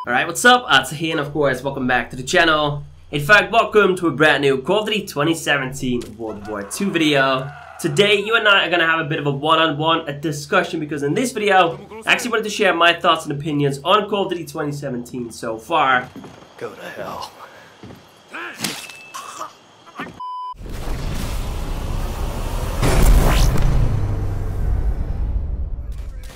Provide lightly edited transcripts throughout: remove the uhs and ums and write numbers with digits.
Alright, what's up? Tahir, and of course, welcome back to the channel. In fact, welcome to a brand new Call of Duty 2017 World War II video. Today, you and I are going to have a bit of a one-on-one discussion because in this video, I actually wanted to share my thoughts and opinions on Call of Duty 2017 so far. Go to hell.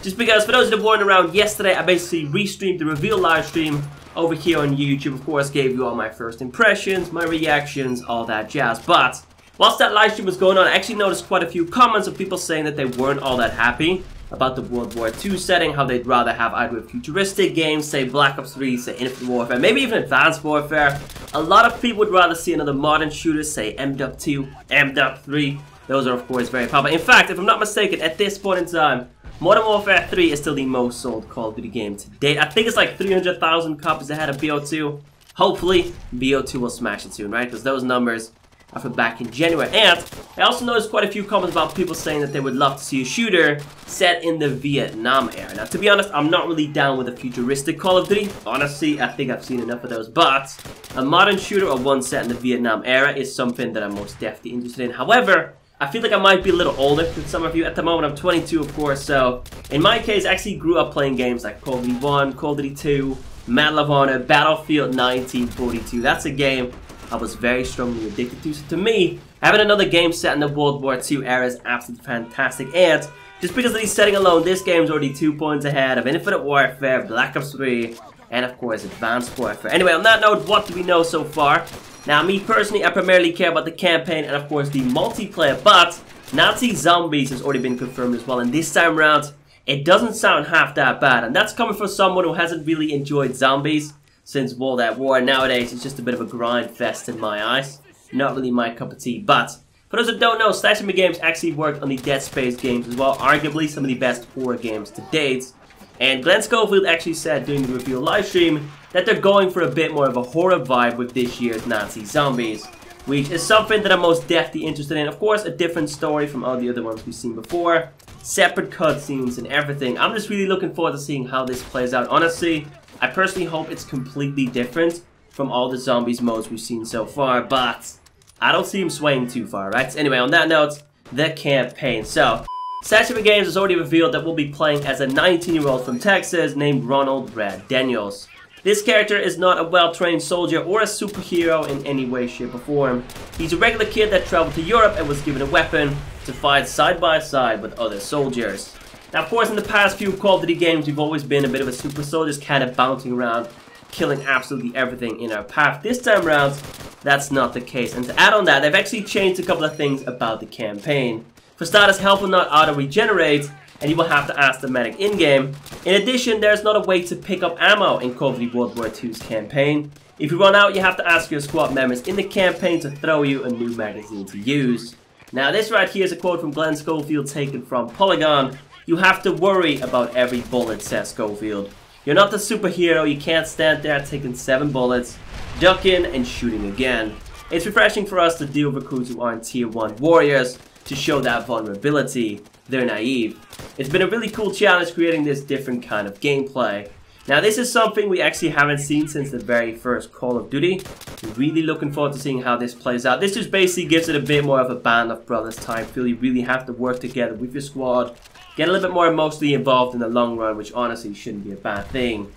Just because, for those that weren't around yesterday, I basically restreamed the reveal live stream over here on YouTube. Of course, gave you all my first impressions, my reactions, all that jazz. But whilst that live stream was going on, I actually noticed quite a few comments of people saying that they weren't all that happy about the World War II setting, how they'd rather have either a futuristic game, say Black Ops 3, say Infinite Warfare, maybe even Advanced Warfare. A lot of people would rather see another modern shooter, say MW2, MW3. Those are, of course, very popular. In fact, if I'm not mistaken, at this point in time, Modern Warfare 3 is still the most sold Call of Duty game to date. I think it's like 300,000 copies ahead of BO2. Hopefully, BO2 will smash it soon, right? Because those numbers are from back in January. And I also noticed quite a few comments about people saying that they would love to see a shooter set in the Vietnam era. Now, to be honest, I'm not really down with a futuristic Call of Duty. Honestly, I think I've seen enough of those. But a modern shooter or one set in the Vietnam era is something that I'm most definitely interested in. However, I feel like I might be a little older than some of you. At the moment, I'm 22, of course, so in my case, I actually grew up playing games like Call of Duty 1, Call of Duty 2, Medal of Honor, Battlefield 1942. That's a game I was very strongly addicted to. So to me, having another game set in the World War II era is absolutely fantastic. And just because of the setting alone, this game's already 2 points ahead of Infinite Warfare, Black Ops 3, and of course, Advanced Warfare. Anyway, on that note, what do we know so far? Now, me personally, I primarily care about the campaign and, of course, the multiplayer, but Nazi Zombies has already been confirmed as well, and this time around, it doesn't sound half that bad, and that's coming from someone who hasn't really enjoyed zombies since World at War. Nowadays, it's just a bit of a grind fest in my eyes. Not really my cup of tea, but for those that don't know, Slash Me Games actually worked on the Dead Space games as well, arguably some of the best horror games to date. And Glenn Schofield actually said during the reveal live stream that they're going for a bit more of a horror vibe with this year's Nazi Zombies, which is something that I'm most definitely interested in. Of course, a different story from all the other ones we've seen before, separate cutscenes and everything. I'm just really looking forward to seeing how this plays out. Honestly, I personally hope it's completely different from all the Zombies modes we've seen so far, but I don't see him swaying too far, right? Anyway, on that note, the campaign. So, Slash Me Games has already revealed that we'll be playing as a 19-year-old from Texas named Ronald Red Daniels. This character is not a well-trained soldier or a superhero in any way, shape, or form. He's a regular kid that traveled to Europe and was given a weapon to fight side by side with other soldiers. Now, of course, in the past few Call of Duty games, we've always been a bit of a super soldier, just kind of bouncing around, killing absolutely everything in our path. This time around, that's not the case. And to add on that, they've actually changed a couple of things about the campaign. For starters, health will not auto-regenerate, and you will have to ask the medic in-game. In addition, there's not a way to pick up ammo in Call of Duty World War II's campaign. If you run out, you have to ask your squad members in the campaign to throw you a new magazine to use. Now, this right here is a quote from Glenn Schofield taken from Polygon. "You have to worry about every bullet," says Schofield. "You're not the superhero, you can't stand there taking 7 bullets, ducking and shooting again." It's refreshing for us to deal with recruits who aren't tier 1 warriors, to show that vulnerability. They're naive. It's been a really cool challenge creating this different kind of gameplay. Now, this is something we actually haven't seen since the very first Call of Duty. I'm really looking forward to seeing how this plays out. This just basically gives it a bit more of a band of brothers type feel. You really have to work together with your squad, get a little bit more emotionally involved in the long run, which honestly shouldn't be a bad thing.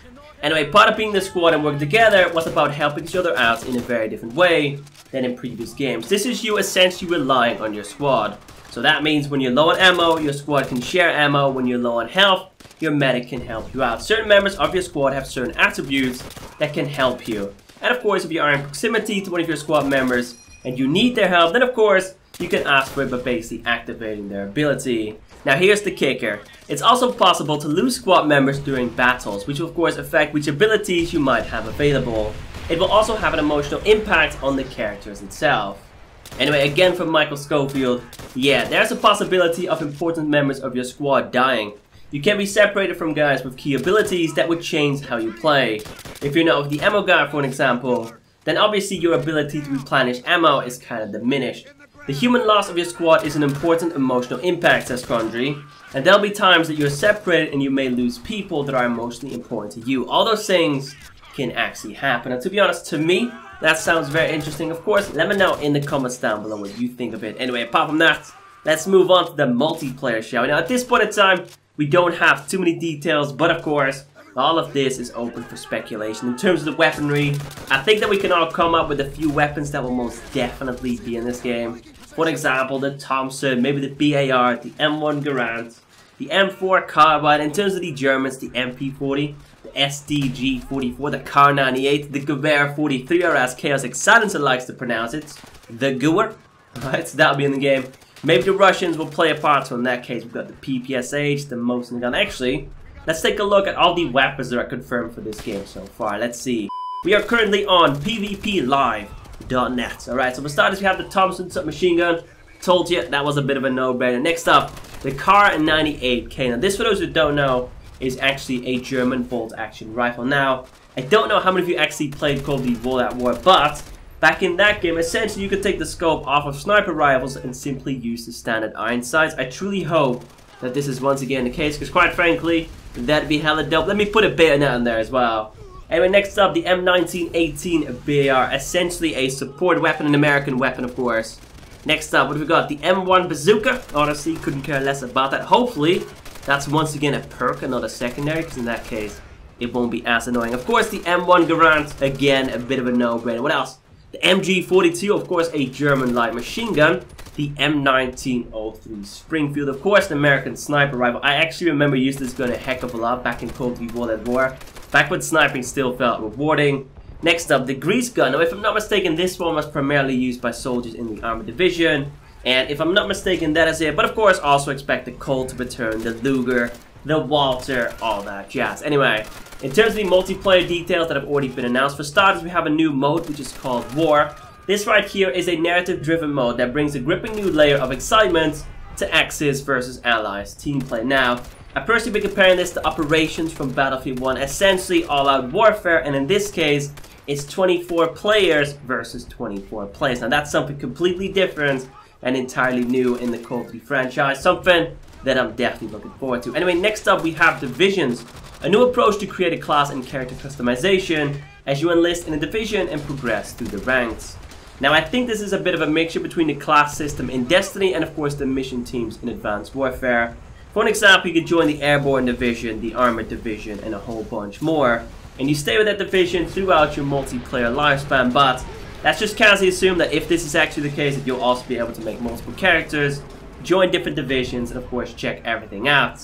Anyway, part of being the squad and working together was about helping each other out in a very different way than in previous games. This is you essentially relying on your squad. So that means when you're low on ammo, your squad can share ammo. When you're low on health, your medic can help you out. Certain members of your squad have certain attributes that can help you. And of course, if you are in proximity to one of your squad members and you need their help, then of course, you can ask for it by basically activating their ability. Now here's the kicker. It's also possible to lose squad members during battles, which will of course affect which abilities you might have available. It will also have an emotional impact on the characters itself. Anyway, again from Michael Schofield, yeah, there's a possibility of important members of your squad dying. You can be separated from guys with key abilities that would change how you play. If you're not with the ammo guy, for an example, then obviously your ability to replenish ammo is kind of diminished. The human loss of your squad is an important emotional impact, says Condry, and there'll be times that you're separated and you may lose people that are emotionally important to you. All those things can actually happen. And to be honest, to me, that sounds very interesting. Of course, let me know in the comments down below what you think of it. Anyway, apart from that, let's move on to the multiplayer, shall we? Now, at this point in time, we don't have too many details, but of course, all of this is open for speculation. In terms of the weaponry, I think that we can all come up with a few weapons that will most definitely be in this game. For example, the Thompson, maybe the BAR, the M1 Garand, the M4 Carbine. In terms of the Germans, the MP40, the SDG44, the Kar 98, the Gewehr 43, or as Chaos Silencer likes to pronounce it, the Gewehr. Alright, so that'll be in the game. Maybe the Russians will play a part, so in that case, we've got the PPSH, the Mosin gun. Actually, let's take a look at all the weapons that are confirmed for this game so far. Let's see. We are currently on PvPlive.net. Alright, so for starters, we have the Thompson submachine gun. Told you, that was a bit of a no-brainer. Next up, the Kar 98K. Now, this, for those who don't know, is actually a German bolt-action rifle. Now, I don't know how many of you actually played CoD WWII, but back in that game, essentially, you could take the scope off of sniper rifles and simply use the standard iron sights. I truly hope that this is once again the case, because quite frankly, that'd be hella dope. Let me put a bayonet in there as well. Anyway, next up, the M1918 BAR, essentially a support weapon, an American weapon, of course. Next up, what have we got? The M1 Bazooka. Honestly, couldn't care less about that. Hopefully, that's once again a perk and not a secondary, because in that case, it won't be as annoying. Of course, the M1 Garand, again, a bit of a no-brainer. What else? The MG42, of course, a German light machine gun. The M1903 Springfield, of course, the American sniper rifle. I actually remember using this gun a heck of a lot back in CoD WWII, back when sniping still felt rewarding. Next up, the Grease gun. Now, if I'm not mistaken, this one was primarily used by soldiers in the Armored Division. And if I'm not mistaken, that is it. But of course, also expect the Colt to return, the Luger, the Walter, all that jazz. Anyway, in terms of the multiplayer details that have already been announced, for starters, we have a new mode, which is called War. This right here is a narrative-driven mode that brings a gripping new layer of excitement to Axis versus Allies team play. Now, I personally been comparing this to operations from Battlefield 1, essentially all-out warfare, and in this case, it's 24 players versus 24 players. Now, that's something completely different and entirely new in the Call of Duty franchise, something that I'm definitely looking forward to. Anyway, next up, we have Divisions, a new approach to create a class and character customization as you enlist in a division and progress through the ranks. Now, I think this is a bit of a mixture between the class system in Destiny and, of course, the mission teams in Advanced Warfare. For an example, you could join the Airborne Division, the Armored Division, and a whole bunch more. And you stay with that division throughout your multiplayer lifespan, but let's just casually assume that if this is actually the case, that you'll also be able to make multiple characters, join different divisions, and of course check everything out.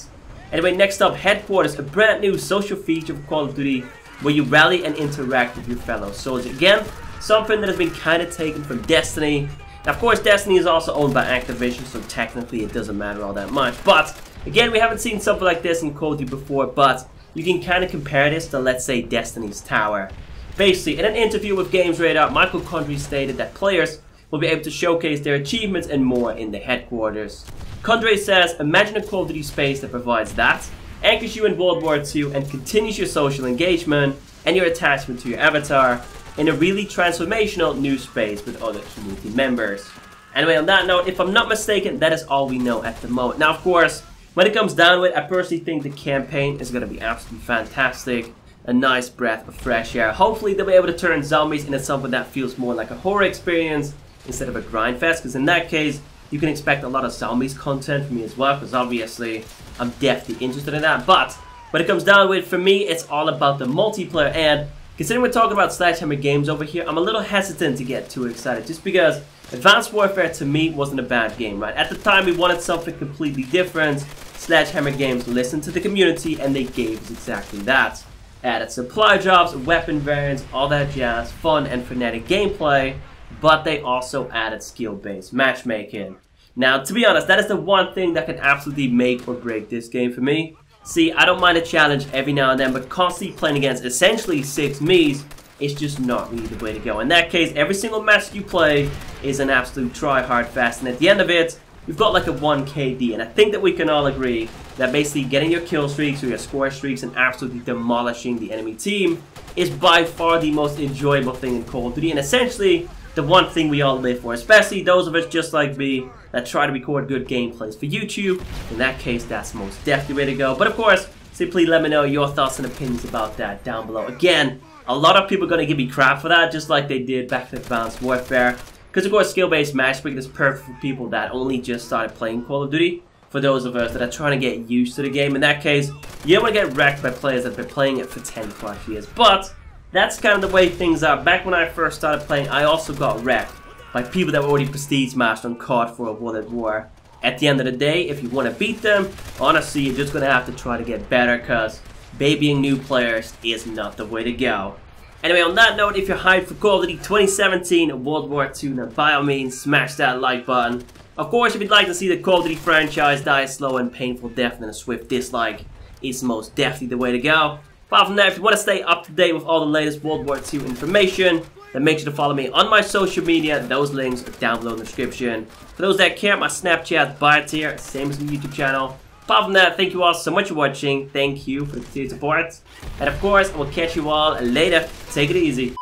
Anyway, next up, Headquarters, a brand new social feature of Call of Duty where you rally and interact with your fellow soldiers. Again, something that has been kind of taken from Destiny. Now, of course, Destiny is also owned by Activision, so technically it doesn't matter all that much. But again, we haven't seen something like this in Call of Duty before, but you can kind of compare this to, let's say, Destiny's Tower. Basically, in an interview with Games Radar, Michael Condrey stated that players will be able to showcase their achievements and more in the headquarters. Condrey says, imagine a Call of Duty space that provides that, anchors you in World War II, and continues your social engagement and your attachment to your avatar in a really transformational new space with other community members. Anyway, on that note, if I'm not mistaken, that is all we know at the moment. Now, of course, when it comes down to it, I personally think the campaign is going to be absolutely fantastic. A nice breath of fresh air. Hopefully they'll be able to turn zombies into something that feels more like a horror experience instead of a grind fest, because in that case, you can expect a lot of zombies content from me as well, because obviously I'm definitely interested in that. But when it comes down to it, for me, it's all about the multiplayer, and considering we're talking about Sledgehammer Games over here, I'm a little hesitant to get too excited, just because Advanced Warfare to me wasn't a bad game, right? At the time, we wanted something completely different. Sledgehammer Games listened to the community, and they gave us exactly that. Added supply drops, weapon variants, all that jazz, fun and frenetic gameplay, but they also added skill-based matchmaking. Now, to be honest, that is the one thing that can absolutely make or break this game for me. See, I don't mind a challenge every now and then, but constantly playing against essentially 6 me's is just not really the way to go. In that case, every single match you play is an absolute try-hard fest, and at the end of it, you've got like a 1 KD, and I think that we can all agree that basically getting your kill streaks or your score streaks and absolutely demolishing the enemy team is by far the most enjoyable thing in Call of Duty, and essentially the one thing we all live for, especially those of us just like me that try to record good gameplays for YouTube. In that case, that's most definitely the way to go. But of course, simply let me know your thoughts and opinions about that down below. Again, A lot of people are going to give me crap for that, just like they did back in Advanced Warfare. Because of course, skill-based matchmaking is perfect for people that only just started playing Call of Duty. For those of us that are trying to get used to the game, in that case, you don't want to get wrecked by players that have been playing it for 10 plus years. But that's kind of the way things are. Back when I first started playing, I also got wrecked by people that were already prestige matched on CoD for a World at War. At the end of the day, if you want to beat them, honestly, you're just going to have to try to get better, because babying new players is not the way to go. Anyway, on that note, if you're hyped for Call of Duty 2017 World War II, then by all means, smash that like button. Of course, if you'd like to see the Call of Duty franchise die a slow and painful death than a swift dislike, it's most definitely the way to go. Apart from that, if you want to stay up to date with all the latest World War II information, then make sure to follow me on my social media. Those links are down below in the description. For those that care, my Snapchat bio tier, same as my YouTube channel. Apart from that, thank you all so much for watching. Thank you for the continued support. And of course, I will catch you all later. Take it easy.